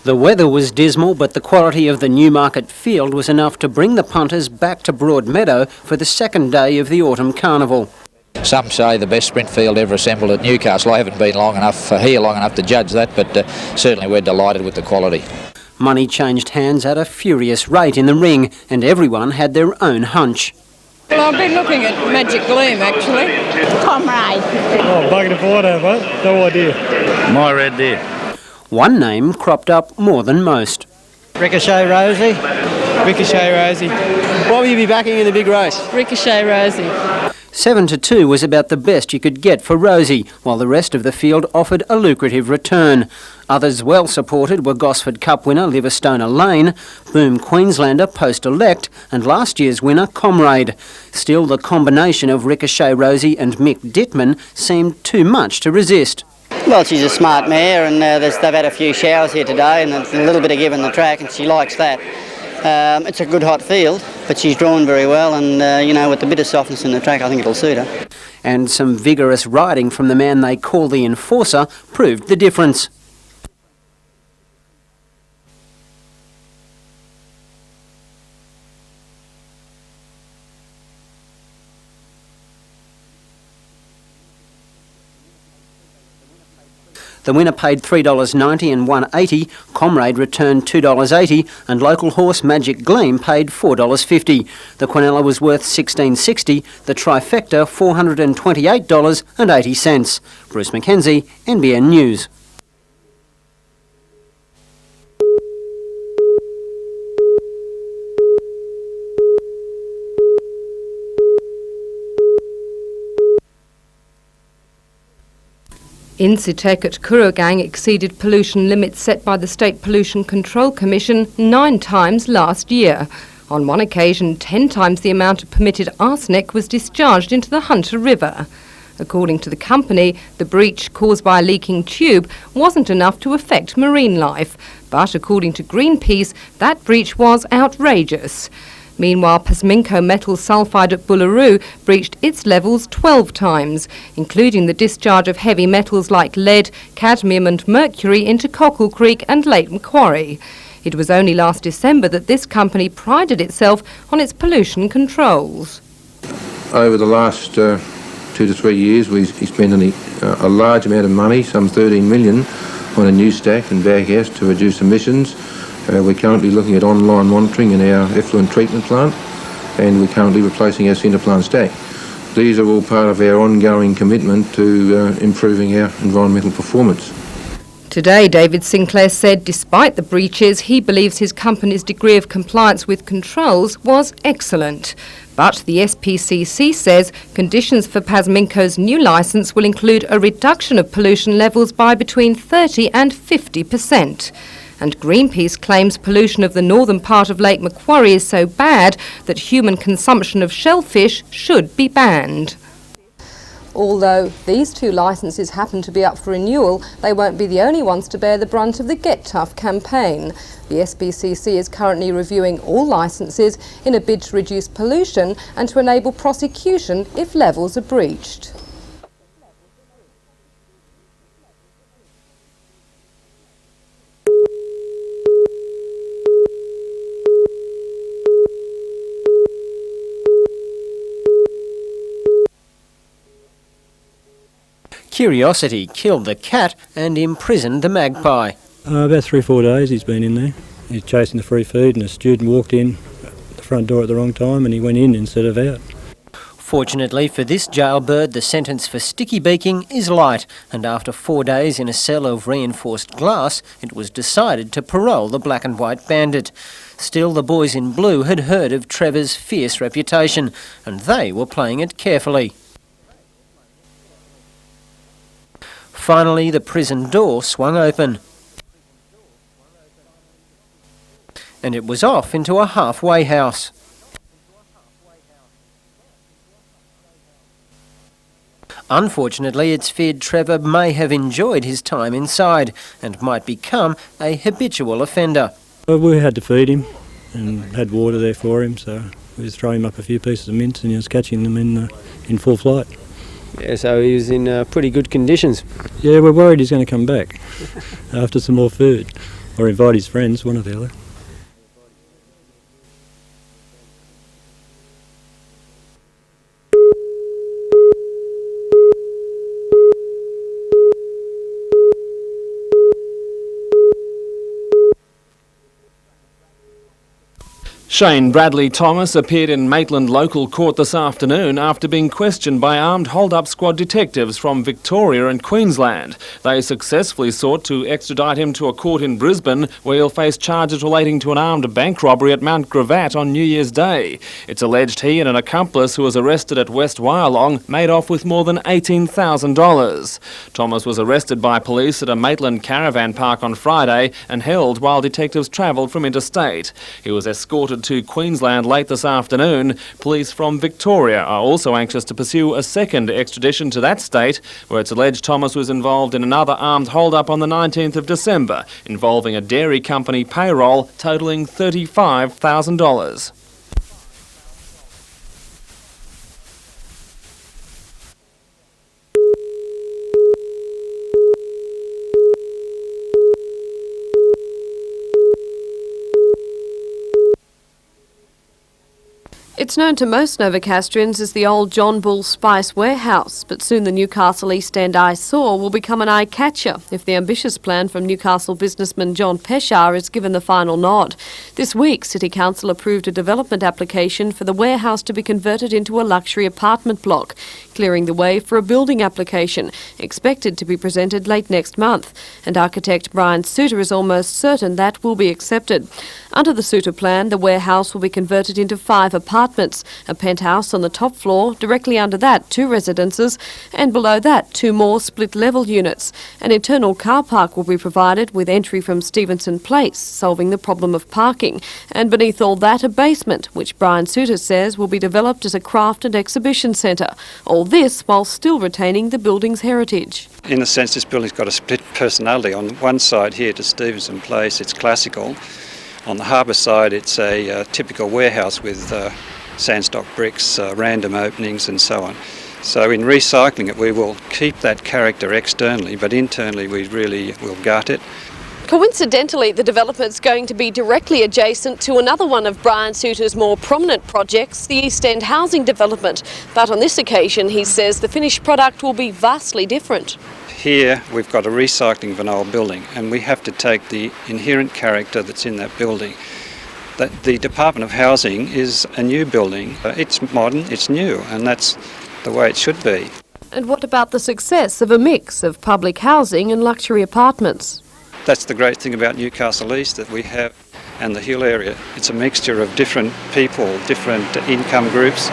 The weather was dismal, but the quality of the Newmarket field was enough to bring the punters back to Broadmeadow for the second day of the Autumn Carnival. Some say the best sprint field ever assembled at Newcastle. I haven't been long enough to judge that, but certainly we're delighted with the quality. Money changed hands at a furious rate in the ring, and everyone had their own hunch. Well, I've been looking at Magic Gleam, actually. Comrade. Oh, bucket of water, mate. No idea. My Red Deer. One name cropped up more than most. Ricochet Rosie. Ricochet Rosie. What will you be backing in the big race? Ricochet Rosie. 7-2 was about the best you could get for Rosie, while the rest of the field offered a lucrative return. Others well supported were Gosford Cup winner Liverstoner Lane, Boom Queenslander Post-Elect, and last year's winner Comrade. Still, the combination of Ricochet Rosie and Mick Dittman seemed too much to resist. Well, she's a smart mare, and they've had a few showers here today and a little bit of give in the track, and she likes that. It's a good hot field, but she's drawn very well, and with a bit of softness in the track, I think it'll suit her. And some vigorous riding from the man they call the Enforcer proved the difference. The winner paid $3.90 and won $80, Comrade returned $2.80 and local horse Magic Gleam paid $4.50. The Quinella was worth $16.60, the trifecta $428.80. Bruce Mackenzie, NBN News. Incitec at Kooragang exceeded pollution limits set by the State Pollution Control Commission 9 times last year. On one occasion, 10 times the amount of permitted arsenic was discharged into the Hunter River. According to the company, the breach caused by a leaking tube wasn't enough to affect marine life, but according to Greenpeace, that breach was outrageous. Meanwhile, Pasminco metal sulphide at Bullaroo breached its levels 12 times, including the discharge of heavy metals like lead, cadmium and mercury into Cockle Creek and Lake Macquarie. It was only last December that this company prided itself on its pollution controls. Over the last 2 to 3 years, we've spent a large amount of money, some 13 million, on a new stack and baghouse to reduce emissions. We're currently looking at online monitoring in our effluent treatment plant, and we're currently replacing our centre plant stack. These are all part of our ongoing commitment to improving our environmental performance. Today, David Sinclair said despite the breaches, he believes his company's degree of compliance with controls was excellent. But the SPCC says conditions for Pasminco's new licence will include a reduction of pollution levels by between 30 and 50%. And Greenpeace claims pollution of the northern part of Lake Macquarie is so bad that human consumption of shellfish should be banned. Although these 2 licences happen to be up for renewal, they won't be the only ones to bear the brunt of the Get Tough campaign. The SPCC is currently reviewing all licences in a bid to reduce pollution and to enable prosecution if levels are breached. Curiosity killed the cat and imprisoned the magpie. About 3 or 4 days he's been in there. He's chasing the free feed, and a student walked in at the front door at the wrong time and he went in instead of out. Fortunately for this jailbird, the sentence for sticky beaking is light, and after 4 days in a cell of reinforced glass, it was decided to parole the black and white bandit. Still, the boys in blue had heard of Trevor's fierce reputation, and they were playing it carefully. Finally, the prison door swung open, and it was off into a halfway house. Unfortunately, it's feared Trevor may have enjoyed his time inside and might become a habitual offender. Well, we had to feed him and had water there for him, so we was throwing him up a few pieces of mince and he was catching them in full flight. Yeah, so he was in pretty good conditions. Yeah, we're worried he's going to come back after some more food, or invite his friends, one or the other. Shane Bradley Thomas appeared in Maitland Local Court this afternoon after being questioned by armed hold-up squad detectives from Victoria and Queensland. They successfully sought to extradite him to a court in Brisbane, where he'll face charges relating to an armed bank robbery at Mount Gravatt on New Year's Day. It's alleged he and an accomplice who was arrested at West Wyalong made off with more than $18,000. Thomas was arrested by police at a Maitland caravan park on Friday and held while detectives travelled from interstate. He was escorted to Queensland late this afternoon. Police from Victoria are also anxious to pursue a second extradition to that state, where it's alleged Thomas was involved in another armed hold-up on the 19th of December, involving a dairy company payroll totalling $35,000. It's known to most Novocastrians as the old John Bull Spice Warehouse, but soon the Newcastle East End eyesore will become an eye-catcher if the ambitious plan from Newcastle businessman John Peshar is given the final nod. This week, City Council approved a development application for the warehouse to be converted into a luxury apartment block, clearing the way for a building application, expected to be presented late next month. And architect Brian Suter is almost certain that will be accepted. Under the Suter plan, the warehouse will be converted into 5 apartments, a penthouse on the top floor, directly under that 2 residences, and below that 2 more split-level units. An internal car park will be provided with entry from Stevenson Place, solving the problem of parking, and beneath all that a basement, which Brian Suter says will be developed as a craft and exhibition centre. All this while still retaining the building's heritage. In a sense, this building's got a split personality. On one side here to Stevenson Place, it's classical. On the harbour side, it's a typical warehouse with sandstock bricks, random openings and so on. So in recycling it, we will keep that character externally, but internally we really will gut it. Coincidentally, the development's going to be directly adjacent to another one of Brian Suter's more prominent projects, the East End housing development. But on this occasion, he says the finished product will be vastly different. Here we've got a recycling of an old building, and we have to take the inherent character that's in that building. The Department of Housing is a new building. It's modern, it's new, and that's the way it should be. And what about the success of a mix of public housing and luxury apartments? That's the great thing about Newcastle East that we have, and the Hill area. It's a mixture of different people, different income groups,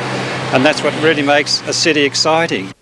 and that's what really makes a city exciting.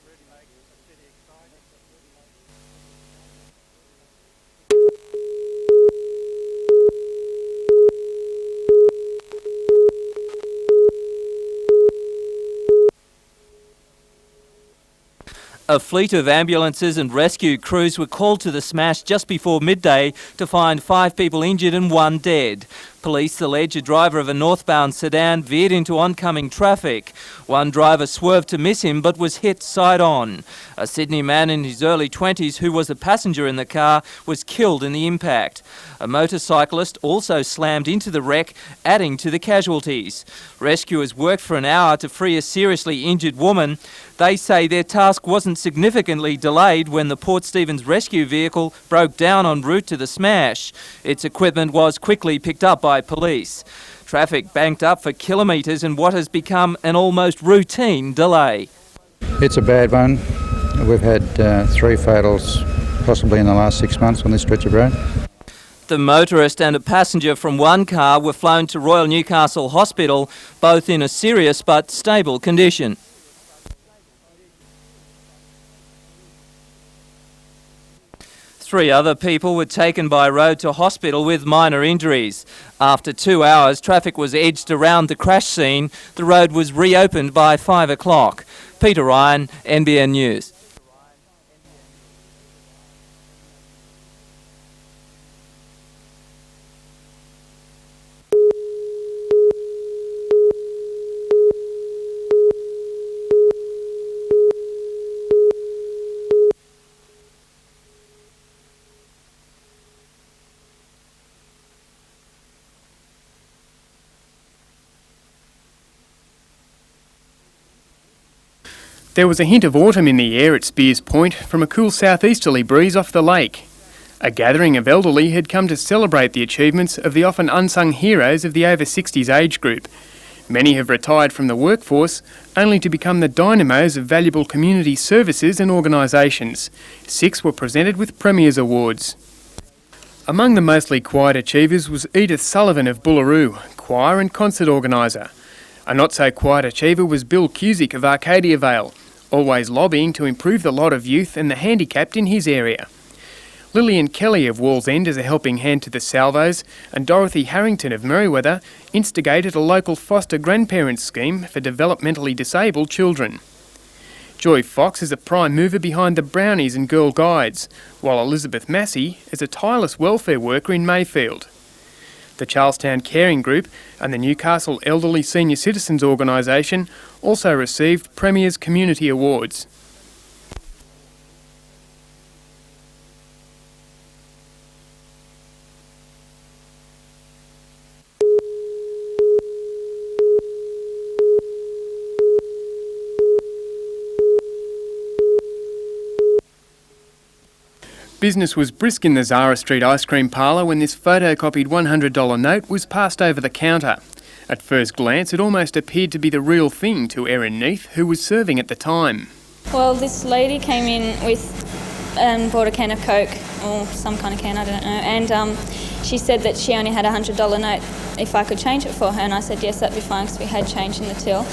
A fleet of ambulances and rescue crews were called to the smash just before midday to find 5 people injured and 1 dead. Police allege a driver of a northbound sedan veered into oncoming traffic. One driver swerved to miss him but was hit side on. A Sydney man in his early 20s who was a passenger in the car was killed in the impact. A motorcyclist also slammed into the wreck, adding to the casualties. Rescuers worked for an hour to free a seriously injured woman. They say their task wasn't significantly delayed when the Port Stephens rescue vehicle broke down en route to the smash. Its equipment was quickly picked up by police. Traffic banked up for kilometres in what has become an almost routine delay. It's a bad one. We've had 3 fatals possibly in the last 6 months on this stretch of road. The motorist and a passenger from one car were flown to Royal Newcastle Hospital, both in a serious but stable condition. Three other people were taken by road to hospital with minor injuries. After 2 hours, traffic was edged around the crash scene. The road was reopened by 5 o'clock. Peter Ryan, NBN News. There was a hint of autumn in the air at Spears Point from a cool southeasterly breeze off the lake. A gathering of elderly had come to celebrate the achievements of the often unsung heroes of the over 60s age group. Many have retired from the workforce, only to become the dynamos of valuable community services and organisations. 6 were presented with Premier's Awards. Among the mostly quiet achievers was Edith Sullivan of Bullaroo, choir and concert organiser. A not-so-quiet achiever was Bill Cusick of Arcadia Vale, always lobbying to improve the lot of youth and the handicapped in his area. Lillian Kelly of Wallsend is a helping hand to the Salvos, and Dorothy Harrington of Merriweather instigated a local foster grandparents scheme for developmentally disabled children. Joy Fox is a prime mover behind the Brownies and Girl Guides, while Elizabeth Massey is a tireless welfare worker in Mayfield. The Charlestown Caring Group and the Newcastle Elderly Senior Citizens Organisation also received Premier's Community Awards. Business was brisk in the Zara Street ice cream parlour when this photocopied $100 note was passed over the counter. At first glance, it almost appeared to be the real thing to Erin Neath, who was serving at the time. Well, this lady came in with and bought a can of Coke, or some kind of can, I don't know, and she said that she only had a $100 note if I could change it for her, and I said yes, that'd be fine because we had change in the till.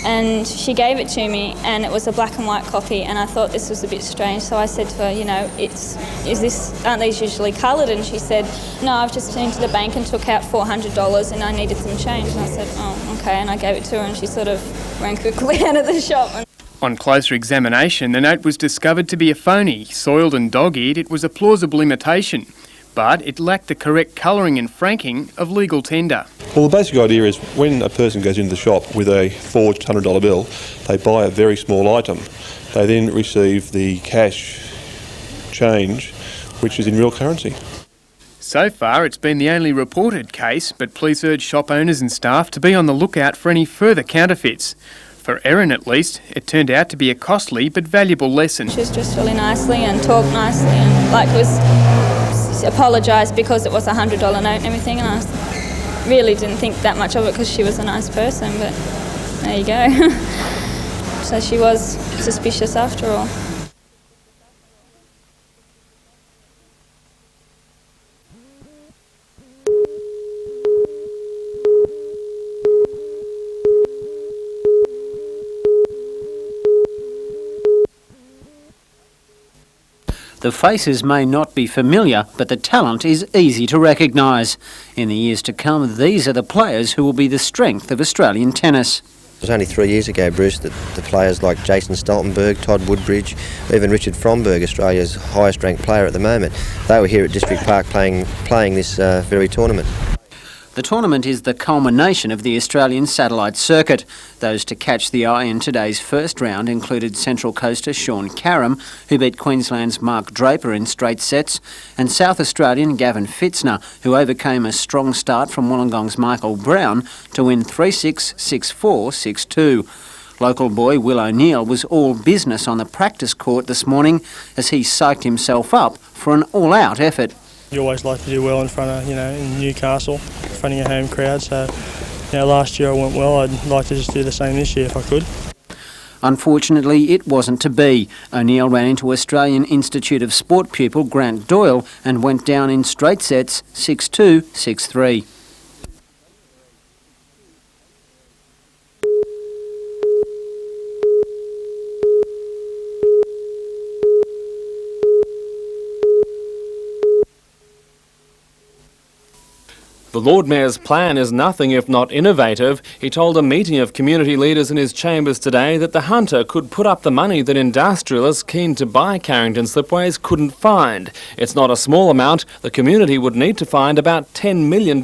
And she gave it to me, and it was a black and white copy, and I thought this was a bit strange, so I said to her, you know, aren't these usually coloured? And she said, no, I've just been to the bank and took out $400 and I needed some change. And I said, oh, okay, and I gave it to her, and she sort of ran quickly out of the shop. On closer examination, the note was discovered to be a phony. Soiled and dog-eared, it was a plausible imitation, but it lacked the correct colouring and franking of legal tender. Well, the basic idea is when a person goes into the shop with a forged $100 bill, they buy a very small item. They then receive the cash change, which is in real currency. So far, it's been the only reported case, but police urge shop owners and staff to be on the lookout for any further counterfeits. For Erin, at least, it turned out to be a costly but valuable lesson. She was dressed really nicely and talked nicely and apologised because it was a $100 note and everything, and I really didn't think that much of it because she was a nice person, but there you go. So she was suspicious after all. The faces may not be familiar, but the talent is easy to recognise. In the years to come, these are the players who will be the strength of Australian tennis. It was only 3 years ago, Bruce, that the players like Jason Stoltenberg, Todd Woodbridge, even Richard Fromberg, Australia's highest ranked player at the moment, they were here at District Park playing this very tournament. The tournament is the culmination of the Australian satellite circuit. Those to catch the eye in today's first round included Central Coaster Sean Carrum, who beat Queensland's Mark Draper in straight sets, and South Australian Gavin Fitzner, who overcame a strong start from Wollongong's Michael Brown to win 3-6, 6-4, 6-2. Local boy Will O'Neill was all business on the practice court this morning as he psyched himself up for an all-out effort. You always like to do well in front of, in Newcastle, in front of your home crowd. So, last year I went well. I'd like to just do the same this year if I could. Unfortunately, it wasn't to be. O'Neill ran into Australian Institute of Sport pupil Grant Doyle and went down in straight sets 6-2, 6-3. The Lord Mayor's plan is nothing if not innovative. He told a meeting of community leaders in his chambers today that the Hunter could put up the money that industrialists keen to buy Carrington slipways couldn't find. It's not a small amount. The community would need to find about $10 million.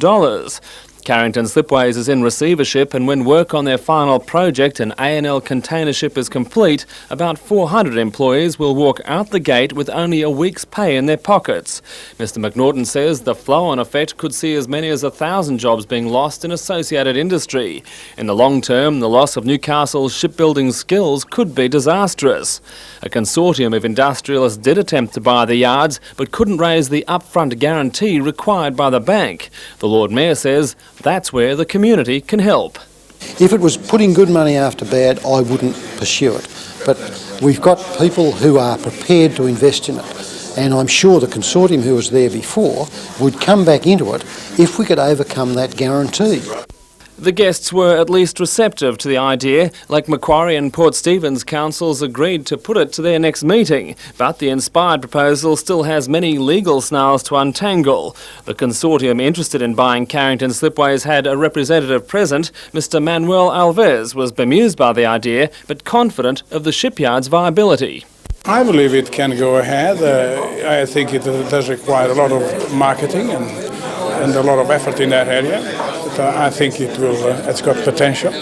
Carrington Slipways is in receivership, and when work on their final project, an A&L container ship, is complete, about 400 employees will walk out the gate with only a week's pay in their pockets. Mr McNaughton says the flow-on effect could see as many as 1,000 jobs being lost in associated industry. In the long term, the loss of Newcastle's shipbuilding skills could be disastrous. A consortium of industrialists did attempt to buy the yards, but couldn't raise the upfront guarantee required by the bank. The Lord Mayor says that's where the community can help. If it was putting good money after bad, I wouldn't pursue it. But we've got people who are prepared to invest in it. And I'm sure the consortium who was there before would come back into it if we could overcome that guarantee. The guests were at least receptive to the idea. Lake Macquarie and Port Stephens councils agreed to put it to their next meeting, but the inspired proposal still has many legal snarls to untangle. The consortium interested in buying Carrington Slipways had a representative present. Mr Manuel Alves was bemused by the idea, but confident of the shipyard's viability. I believe it can go ahead. I think it does require a lot of marketing and a lot of effort in that area. But I think it will. It's got potential.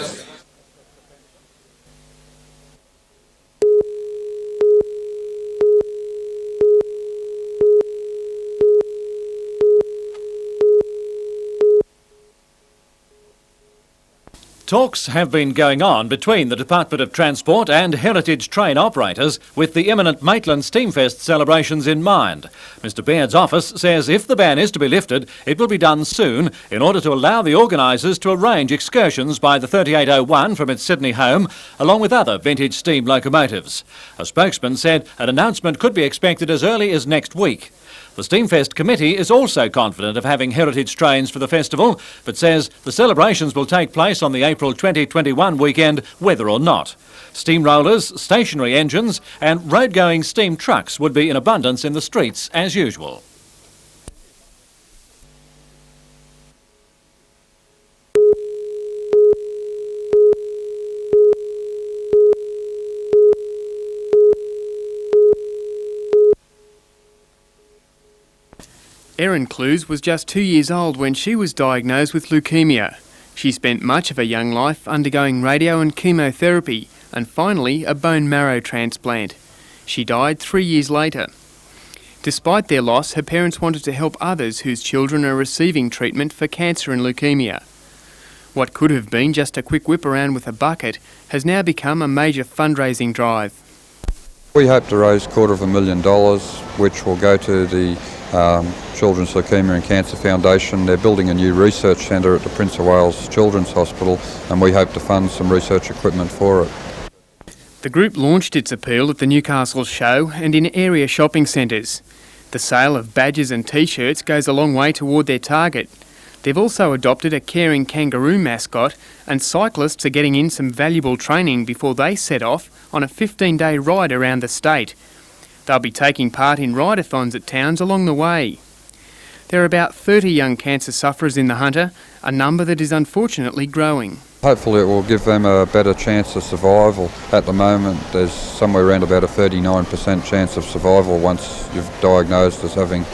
Talks have been going on between the Department of Transport and heritage train operators with the imminent Maitland Steamfest celebrations in mind. Mr Baird's office says if the ban is to be lifted, it will be done soon in order to allow the organisers to arrange excursions by the 3801 from its Sydney home, along with other vintage steam locomotives. A spokesman said an announcement could be expected as early as next week. The Steamfest committee is also confident of having heritage trains for the festival, but says the celebrations will take place on the April 2021 weekend, whether or not. Steamrollers, stationary engines and road-going steam trucks would be in abundance in the streets as usual. Erin Clues was just 2 years old when she was diagnosed with leukaemia. She spent much of her young life undergoing radio and chemotherapy and finally a bone marrow transplant. She died 3 years later. Despite their loss, her parents wanted to help others whose children are receiving treatment for cancer and leukaemia. What could have been just a quick whip around with a bucket has now become a major fundraising drive. We hope to raise $250,000, which will go to the Children's Leukaemia and Cancer Foundation. They're building a new research centre at the Prince of Wales Children's Hospital, and we hope to fund some research equipment for it. The group launched its appeal at the Newcastle show and in area shopping centres. The sale of badges and T-shirts goes a long way toward their target. They've also adopted a caring kangaroo mascot, and cyclists are getting in some valuable training before they set off on a 15-day ride around the state. They'll be taking part in ride-a-thons at towns along the way. There are about 30 young cancer sufferers in the Hunter, a number that is unfortunately growing. Hopefully it will give them a better chance of survival. At the moment there's somewhere around about a 39% chance of survival once you're diagnosed as having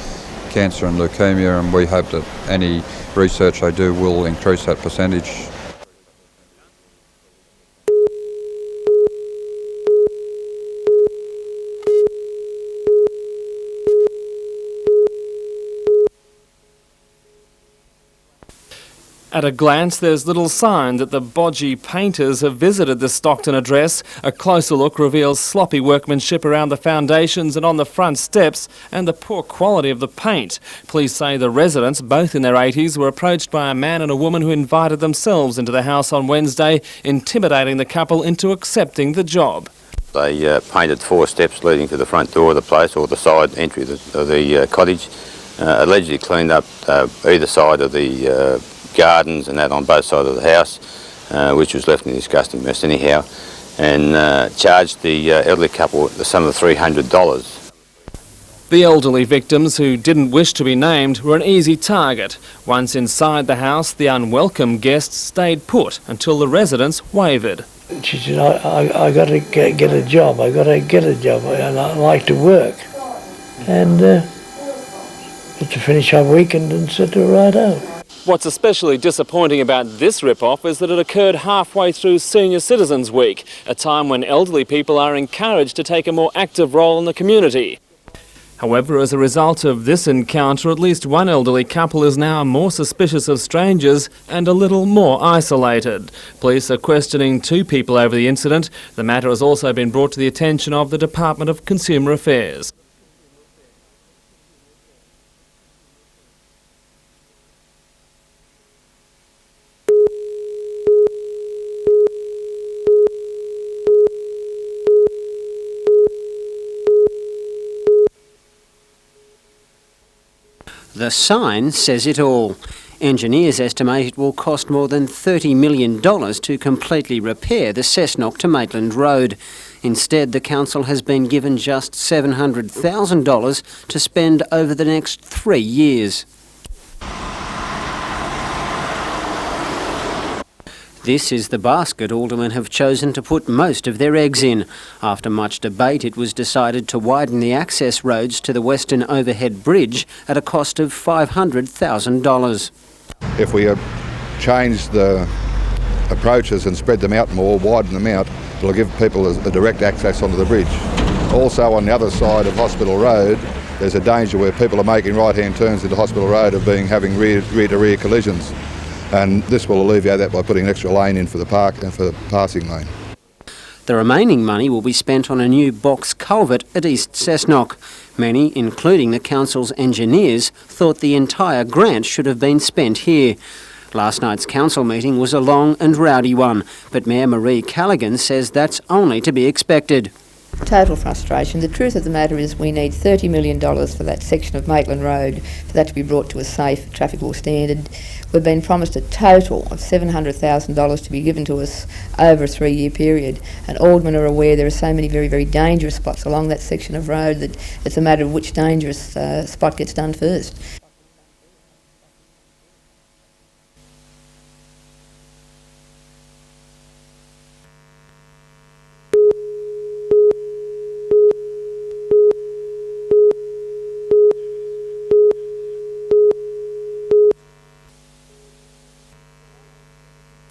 cancer and leukaemia, and we hope that any research they do will increase that percentage. At a glance, there's little sign that the bodgy painters have visited the Stockton address. A closer look reveals sloppy workmanship around the foundations and on the front steps, and the poor quality of the paint. Police say the residents, both in their 80s, were approached by a man and a woman who invited themselves into the house on Wednesday, intimidating the couple into accepting the job. They painted 4 steps leading to the front door of the place, or the side entry of the cottage. Allegedly cleaned up either side of the gardens and that on both sides of the house, which was left in a disgusting mess anyhow, and charged the elderly couple the sum of $300. The elderly victims, who didn't wish to be named, were an easy target. Once inside the house, the unwelcome guests stayed put until the residents wavered. She said, I got to get a job, and I like to work. And to finish our weekend and said to her, right out. What's especially disappointing about this rip-off is that it occurred halfway through Senior Citizens Week, a time when elderly people are encouraged to take a more active role in the community. However, as a result of this encounter, at least one elderly couple is now more suspicious of strangers and a little more isolated. Police are questioning 2 people over the incident. The matter has also been brought to the attention of the Department of Consumer Affairs. The sign says it all. Engineers estimate it will cost more than $30 million to completely repair the Cessnock to Maitland Road. Instead, the council has been given just $700,000 to spend over the next 3 years. This is the basket aldermen have chosen to put most of their eggs in. After much debate, it was decided to widen the access roads to the Western Overhead Bridge at a cost of $500,000. If we change the approaches and spread them out more, widen them out, it'll give people a direct access onto the bridge. Also, on the other side of Hospital Road, there's a danger where people are making right-hand turns into Hospital Road of having rear-to-rear collisions. And this will alleviate that by putting an extra lane in for the park and for the passing lane. The remaining money will be spent on a new box culvert at East Cessnock. Many, including the council's engineers, thought the entire grant should have been spent here. Last night's council meeting was a long and rowdy one, but Mayor Marie Callaghan says that's only to be expected. Total frustration. The truth of the matter is we need $30 million for that section of Maitland Road, for that to be brought to a safe, trafficable standard. We've been promised a total of $700,000 to be given to us over a 3-year period, and aldermen are aware there are so many very, very dangerous spots along that section of road that it's a matter of which dangerous spot gets done first.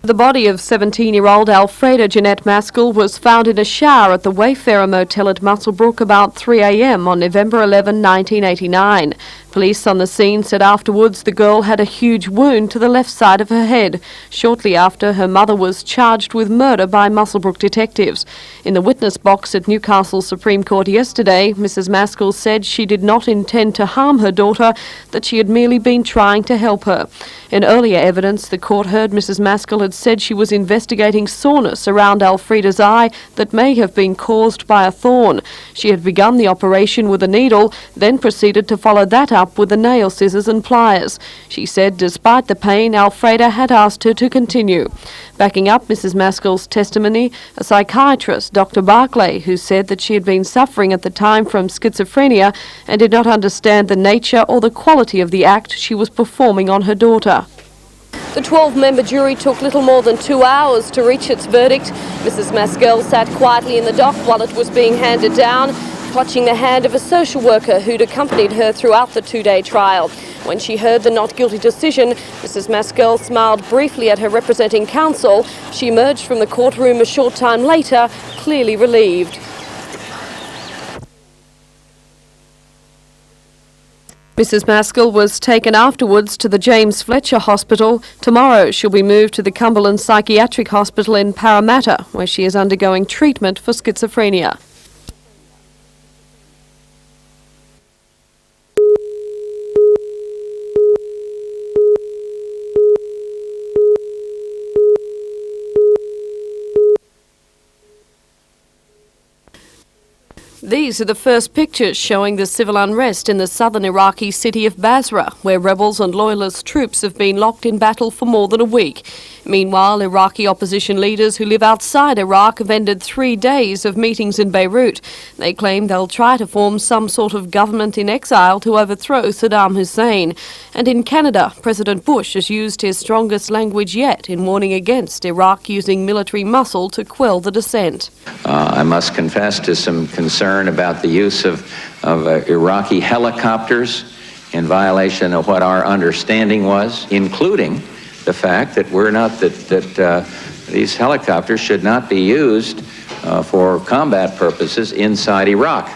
The body of 17-year-old Alfreda Jeanette Maskell was found in a shower at the Wayfarer Motel at Muswellbrook about 3 a.m. on November 11, 1989. Police on the scene said afterwards the girl had a huge wound to the left side of her head. Shortly after, her mother was charged with murder by Muswellbrook detectives. In the witness box at Newcastle Supreme Court yesterday, Mrs. Maskell said she did not intend to harm her daughter, that she had merely been trying to help her. In earlier evidence, the court heard Mrs. Maskell had said she was investigating soreness around Alfreda's eye that may have been caused by a thorn. She had begun the operation with a needle, then proceeded to follow that up with the nail scissors and pliers. She said despite the pain, Alfreda had asked her to continue. Backing up Mrs. Maskell's testimony, a psychiatrist, Dr. Barclay, who said that she had been suffering at the time from schizophrenia and did not understand the nature or the quality of the act she was performing on her daughter. The 12-member jury took little more than 2 hours to reach its verdict. Mrs. Maskell sat quietly in the dock while it was being handed down, clutching the hand of a social worker who'd accompanied her throughout the 2-day trial. When she heard the not guilty decision, Mrs. Maskell smiled briefly at her representing counsel. She emerged from the courtroom a short time later, clearly relieved. Mrs. Maskell was taken afterwards to the James Fletcher Hospital. Tomorrow she'll be moved to the Cumberland Psychiatric Hospital in Parramatta, where she is undergoing treatment for schizophrenia. These are the first pictures showing the civil unrest in the southern Iraqi city of Basra, where rebels and loyalist troops have been locked in battle for more than a week. Meanwhile, Iraqi opposition leaders who live outside Iraq have ended 3 days of meetings in Beirut. They claim they'll try to form some sort of government in exile to overthrow Saddam Hussein. And in Canada, President Bush has used his strongest language yet in warning against Iraq using military muscle to quell the dissent. I must confess to some concern about the use of Iraqi helicopters in violation of what our understanding was, including the fact that these helicopters should not be used for combat purposes inside Iraq.